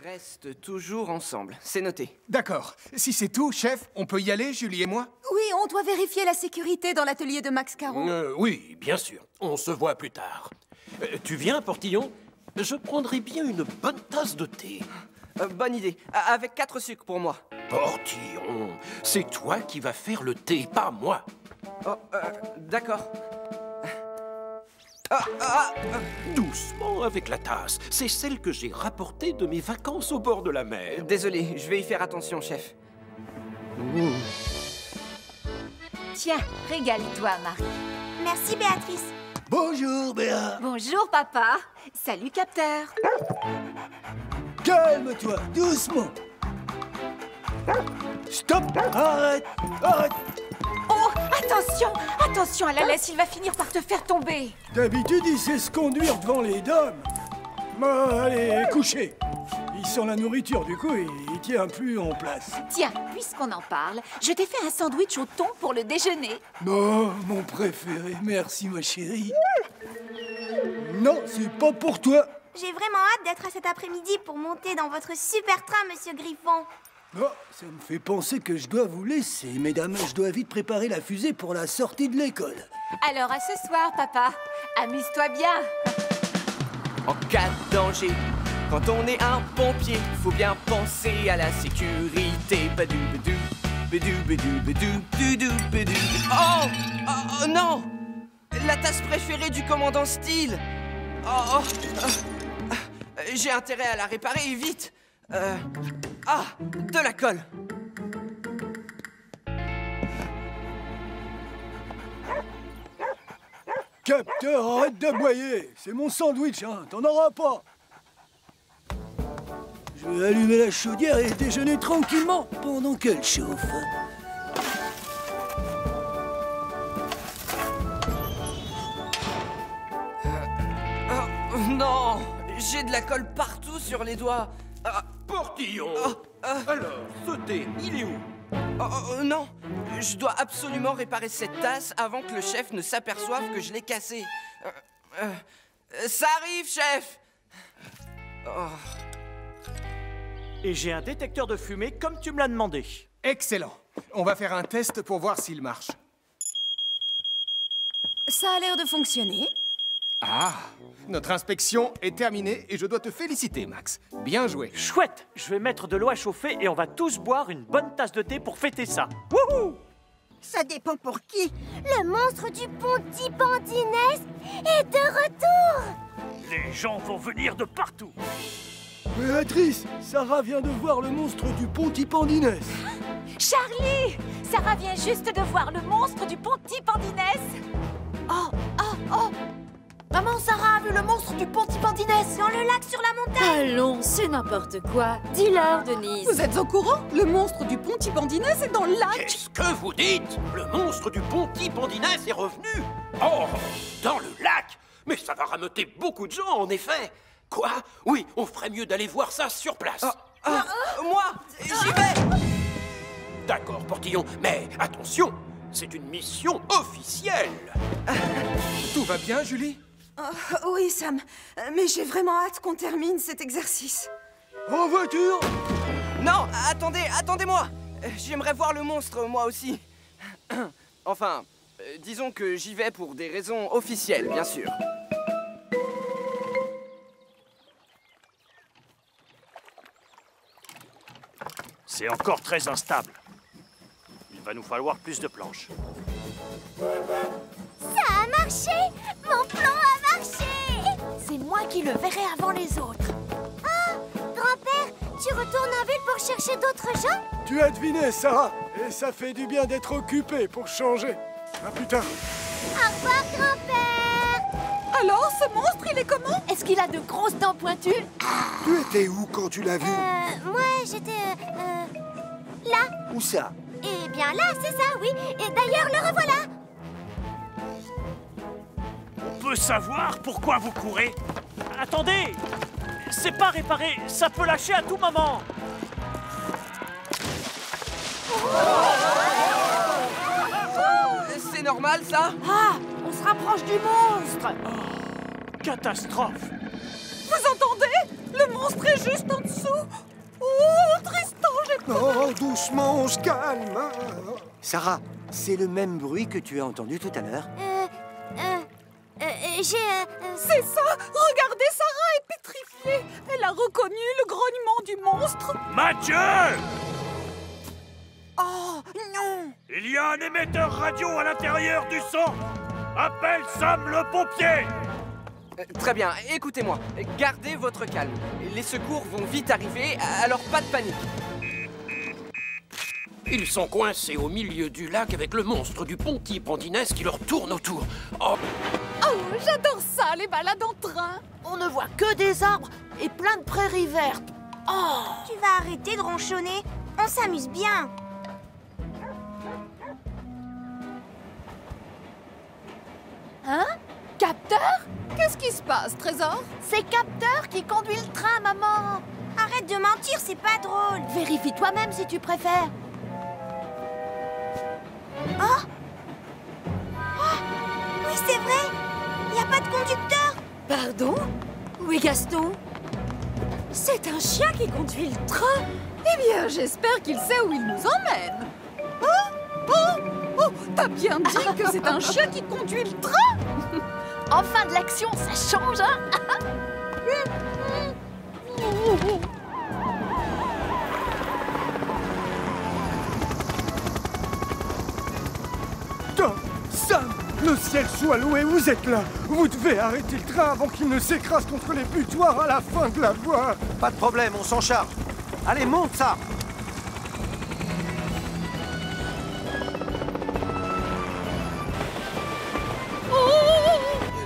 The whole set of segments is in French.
reste toujours ensemble, c'est noté. D'accord. Si c'est tout, chef, on peut y aller, Julie et moi? Oui, on doit vérifier la sécurité dans l'atelier de Max Caron. Oui, bien sûr. On se voit plus tard. Tu viens, Portillon? Je prendrais bien une bonne tasse de thé. Bonne idée, avec 4 sucres pour moi. Portillon, c'est toi qui vas faire le thé, pas moi. Oh, d'accord. Doucement avec la tasse. C'est celle que j'ai rapportée de mes vacances au bord de la mer. Désolé, je vais y faire attention, chef. Tiens, régale-toi, Marie. Merci, Béatrice. Bonjour, Béa. Bonjour, papa. Salut, capteur. Calme-toi, doucement. Stop. Arrête. Arrête. Oh, attention. Attention à la laisse, il va finir par te faire tomber. D'habitude, il sait se conduire devant les dames. Bon, allez, couchez. Il sent la nourriture, du coup, il tient plus en place. Tiens, puisqu'on en parle, je t'ai fait un sandwich au thon pour le déjeuner. Oh, mon préféré. Merci, ma chérie. Non, c'est pas pour toi. J'ai vraiment hâte d'être à cet après-midi pour monter dans votre super train, Monsieur Griffon. Oh, ça me fait penser que je dois vous laisser, mesdames. Je dois vite préparer la fusée pour la sortie de l'école. Alors à ce soir, papa. Amuse-toi bien. En cas de danger, quand on est un pompier, faut bien penser à la sécurité. Badou, badou, badou, badou, badou, badou, badou. Oh, oh non! La tasse préférée du commandant Steele. J'ai intérêt à la réparer, vite. De la colle. Capteur, arrête d'aboyer. C'est mon sandwich, hein. T'en auras pas. Je vais allumer la chaudière et déjeuner tranquillement pendant qu'elle chauffe. Non, j'ai de la colle partout sur les doigts. Portillon. Alors, ce thé, il est où? Non, je dois absolument réparer cette tasse avant que le chef ne s'aperçoive que je l'ai cassée. Ça arrive, chef. Et j'ai un détecteur de fumée comme tu me l'as demandé. Excellent. On va faire un test pour voir s'il marche. Ça a l'air de fonctionner. Ah, notre inspection est terminée et je dois te féliciter, Max. Bien joué. Chouette. Je vais mettre de l'eau à chauffer et on va tous boire une bonne tasse de thé pour fêter ça. Wouhou! Ça dépend pour qui. Le monstre du Pontipandinès est de retour. Les gens vont venir de partout. Béatrice, Sarah vient de voir le monstre du Pontipandinès. Charlie! Sarah vient juste de voir le monstre du Pontipandinès. Oh! Maman, Sarah a vu le monstre du Pontipandinès Dans le lac sur la montagne. Allons, c'est n'importe quoi. Dis-leur, Denise. Vous êtes au courant? Le monstre du Pontipandinès est dans le lac. Qu'est-ce que vous dites? Le monstre du Pontipandinès est revenu? Oh, dans le lac? Mais ça va rameuter beaucoup de gens, en effet. Quoi? Oui, on ferait mieux d'aller voir ça sur place. Moi, j'y vais. D'accord, Portillon, mais attention, c'est une mission officielle. Tout va bien, Julie? Oui, Sam. Mais j'ai vraiment hâte qu'on termine cet exercice. En voiture. Non, attendez-moi. J'aimerais voir le monstre, moi aussi. Enfin, disons que j'y vais pour des raisons officielles, bien sûr. C'est encore très instable. Il va nous falloir plus de planches. Ça a marché. Mon plan a marché. C'est moi qui le verrai avant les autres. Grand-père, tu retournes en ville pour chercher d'autres gens? Tu as deviné, Sarah. Et ça fait du bien d'être occupé pour changer. À plus tard. Au revoir, grand-père. Alors, ce monstre, il est comment? Est-ce qu'il a de grosses dents pointues? Tu étais où quand tu l'as vu? Moi, j'étais... là. Où ça? Eh bien là, c'est ça, oui. Et d'ailleurs, le revoilà. On peut savoir pourquoi vous courez? Attendez! C'est pas réparé, ça peut lâcher à tout moment! C'est normal, ça? On se rapproche du monstre! Catastrophe! Vous entendez? Le monstre monstre est juste en dessous. Oh, Tristan, j'ai peur. Oh, doucement, on se calme. Sarah, c'est le même bruit que tu as entendu tout à l'heure. C'est ça. Regardez, Sarah est pétrifiée. Elle a reconnu le grognement du monstre. Mathieu! Oh, non. Il y a un émetteur radio à l'intérieur du son. Appelle Sam le pompier. Très bien, écoutez-moi. Gardez votre calme. Les secours vont vite arriver, alors pas de panique. Ils sont coincés au milieu du lac avec le monstre du Ponty Pandinès qui leur tourne autour. Oh, Oh, j'adore ça, les balades en train. On ne voit que des arbres et plein de prairies vertes. Oh. Tu vas arrêter de ronchonner. On s'amuse bien. Hein? Capteur? Qu'est-ce qui se passe, Trésor? C'est Capteur qui conduit le train, maman. Arrête de mentir, c'est pas drôle. Vérifie toi-même si tu préfères. Oh, oui, c'est vrai. Il n'y a pas de conducteur. Pardon? Oui, Gaston? C'est un chien qui conduit le train. Eh bien, j'espère qu'il sait où il nous emmène. Oh, t'as bien dit que c'est un chien qui conduit le train. En fin de l'action, ça change, hein? Tom, Sam, le ciel soit loué, vous êtes là. Vous devez arrêter le train avant qu'il ne s'écrase contre les butoirs à la fin de la voie. Pas de problème, on s'en charge. Allez, monte ça.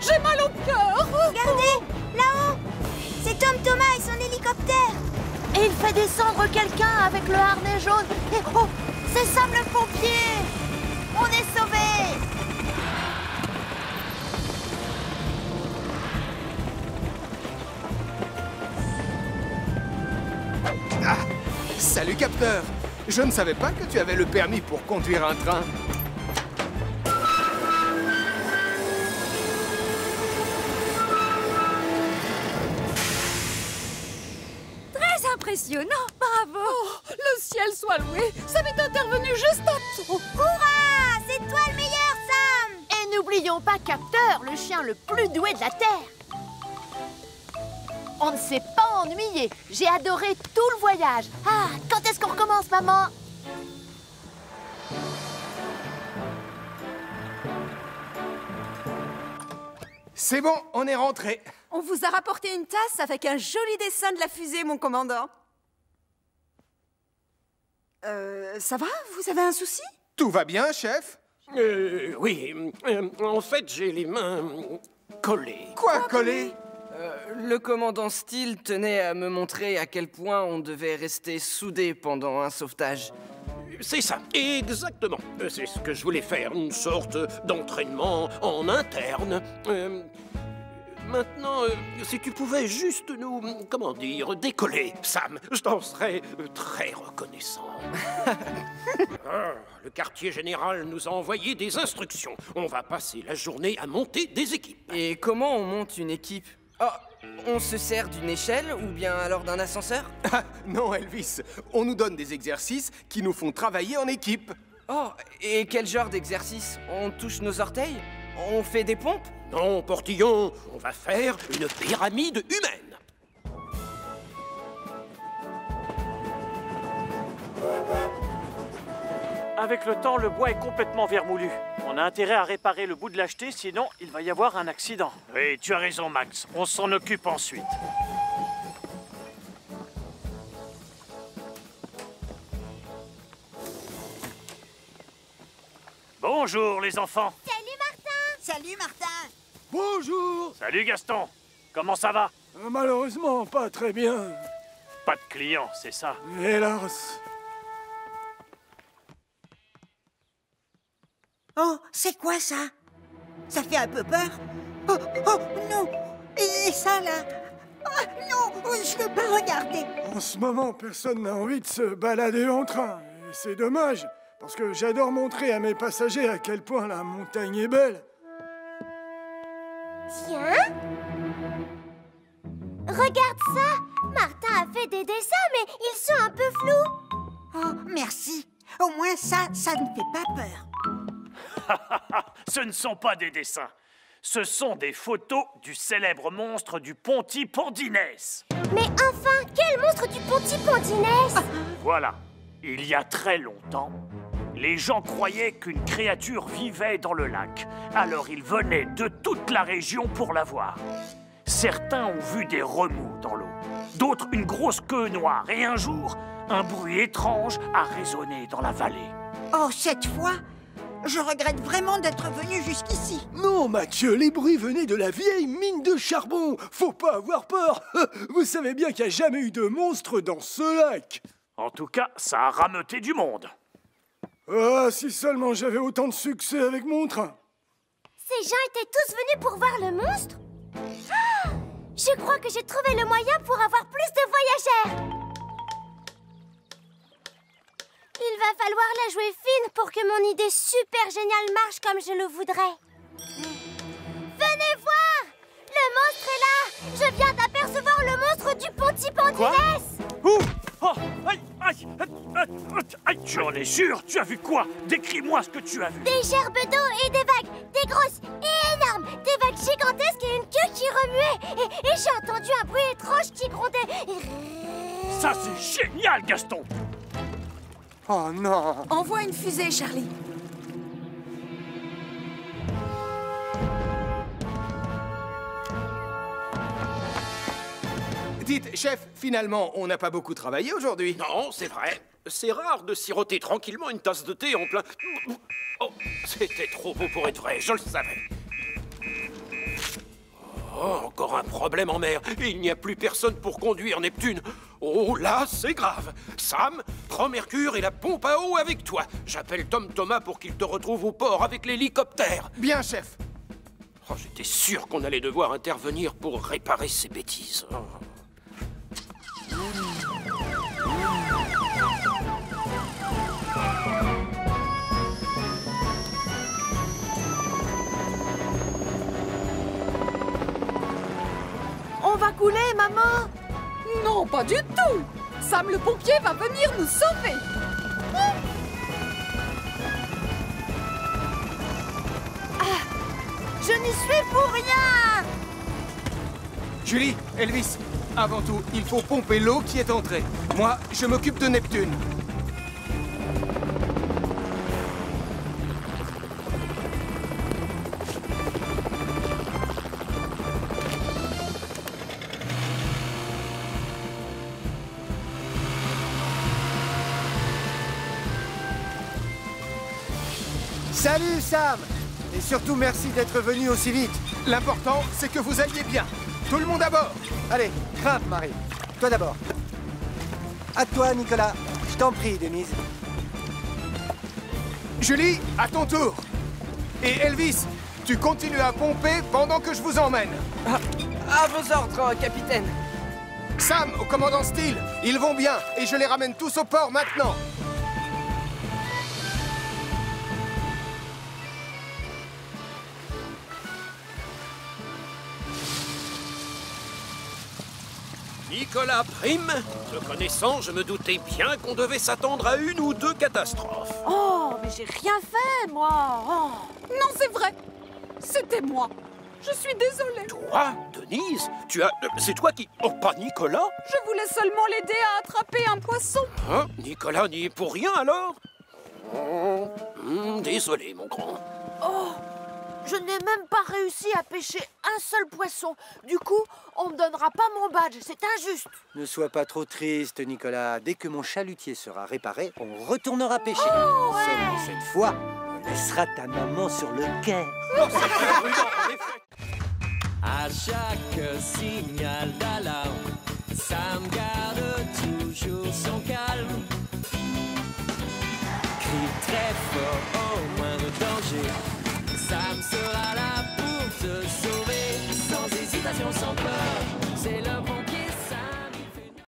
J'ai mal au cœur. Regardez, là-haut. C'est Tom Thomas et son hélicoptère. Et il fait descendre quelqu'un avec le harnais jaune. Et oh, c'est Sam le pompier. On est sauvés. Ah, salut, Capteur. Je ne savais pas que tu avais le permis pour conduire un train. Impressionnant, bravo! Oh, le ciel soit loué. Sam est intervenu juste à temps. Hurrah! C'est toi le meilleur, Sam! Et n'oublions pas Capteur, le chien le plus doué de la Terre. On ne s'est pas ennuyé. J'ai adoré tout le voyage. Ah, quand est-ce qu'on recommence, maman? C'est bon, on est rentré. On vous a rapporté une tasse avec un joli dessin de la fusée, mon commandant. Ça va? Vous avez un souci? Tout va bien, chef? oui, en fait, j'ai les mains collées. Quoi, collé? Le commandant Steele tenait à me montrer à quel point on devait rester soudés pendant un sauvetage. C'est ça, exactement. C'est ce que je voulais faire, une sorte d'entraînement en interne. Maintenant, si tu pouvais juste nous, comment dire, décoller, Sam, je t'en serais très reconnaissant. Le quartier général nous a envoyé des instructions. On va passer la journée à monter des équipes. Et comment on monte une équipe? Oh, on se sert d'une échelle ou bien alors d'un ascenseur? Ah, non, Elvis. On nous donne des exercices qui nous font travailler en équipe. Oh, et quel genre d'exercice? On touche nos orteils? On fait des pompes? Non, Portillon, on va faire une pyramide humaine. Avec le temps, le bois est complètement vermoulu. On a intérêt à réparer le bout de l'acheter, sinon il va y avoir un accident. Oui, tu as raison, Max. On s'en occupe ensuite. Bonjour, les enfants. Salut, Martin. Salut, Martin. Bonjour. Salut, Gaston. Comment ça va? Malheureusement, pas très bien. Pas de clients, c'est ça? Hélas. Oh, c'est quoi ça? Ça fait un peu peur. Oh, oh, non. Et ça, là? Oh, non, je ne peux pas regarder. En ce moment, personne n'a envie de se balader en train. Et c'est dommage, parce que j'adore montrer à mes passagers à quel point la montagne est belle. Tiens. Regarde ça! Martin a fait des dessins, mais ils sont un peu flous. Oh, merci. Au moins ça ne fait pas peur. Ce ne sont pas des dessins. Ce sont des photos du célèbre monstre du Pontypondines. Mais enfin, quel monstre du Pontypondines? Voilà. Il y a très longtemps, les gens croyaient qu'une créature vivait dans le lac. Alors ils venaient de toute la région pour la voir. Certains ont vu des remous dans l'eau, d'autres une grosse queue noire. Et un jour, un bruit étrange a résonné dans la vallée. Oh, cette fois, je regrette vraiment d'être venu jusqu'ici. Non, Mathieu, les bruits venaient de la vieille mine de charbon. Faut pas avoir peur. Vous savez bien qu'il n'y a jamais eu de monstre dans ce lac. En tout cas, ça a rameuté du monde. Ah, si seulement j'avais autant de succès avec mon train. Ces gens étaient tous venus pour voir le monstre? Ah, je crois que j'ai trouvé le moyen pour avoir plus de voyageurs. Il va falloir la jouer fine pour que mon idée super géniale marche comme je le voudrais. Venez voir! Le monstre est là! Je viens d'apercevoir le monstre du Pontypondines! Ouh! Oh! Aïe! Aïe! Aïe! Tu en es sûr? Tu as vu quoi? Décris-moi ce que tu as vu! Des gerbes d'eau et des vagues! Des grosses et énormes! Des vagues gigantesques et une queue qui remuait! Et j'ai entendu un bruit étrange qui grondait! Ça, c'est génial, Gaston! Oh non! Envoie une fusée, Charlie. Dites, chef, finalement, on n'a pas beaucoup travaillé aujourd'hui. Non, c'est vrai. C'est rare de siroter tranquillement une tasse de thé en plein... Oh, c'était trop beau pour être vrai, je le savais. Oh, encore un problème en mer. Il n'y a plus personne pour conduire Neptune. Oh, là, c'est grave. Sam, prends Mercure et la pompe à eau avec toi. J'appelle Tom Thomas pour qu'il te retrouve au port avec l'hélicoptère. Bien, chef. Oh, j'étais sûr qu'on allait devoir intervenir pour réparer ces bêtises. Oh. On va couler, maman? Non, pas du tout! Sam le pompier va venir nous sauver! Ah, je n'y suis pour rien! Julie, Elvis, avant tout, il faut pomper l'eau qui est entrée. Moi, je m'occupe de Neptune. Salut, Sam! Et surtout, merci d'être venu aussi vite. L'important, c'est que vous alliez bien. Tout le monde à bord! Allez, grimpe, Marie. Toi d'abord. À toi, Nicolas. Je t'en prie, Denise. Julie, à ton tour. Et Elvis, tu continues à pomper pendant que je vous emmène. À vos ordres, capitaine. Sam, au commandant Steele, ils vont bien et je les ramène tous au port maintenant. Nicolas Prime, te connaissant, je me doutais bien qu'on devait s'attendre à une ou deux catastrophes. Oh, mais j'ai rien fait, moi! Oh. Non, c'est vrai! C'était moi! Je suis désolée! Toi, Denise? C'est toi qui... Oh, pas Nicolas? Je voulais seulement l'aider à attraper un poisson! Hein? Nicolas n'y est pour rien, alors? Désolé, mon grand. Oh! Je n'ai même pas réussi à pêcher un seul poisson. Du coup, on me donnera pas mon badge. C'est injuste. Ne sois pas trop triste, Nicolas. Dès que mon chalutier sera réparé, on retournera pêcher. Oh, ouais. Seulement cette fois, on laissera ta maman sur le quai. À chaque signal d'alarme, Sam garde toujours son calme. Crie très fort au moindre danger. Sam sera là pour te sauver, sans hésitation, sans peur.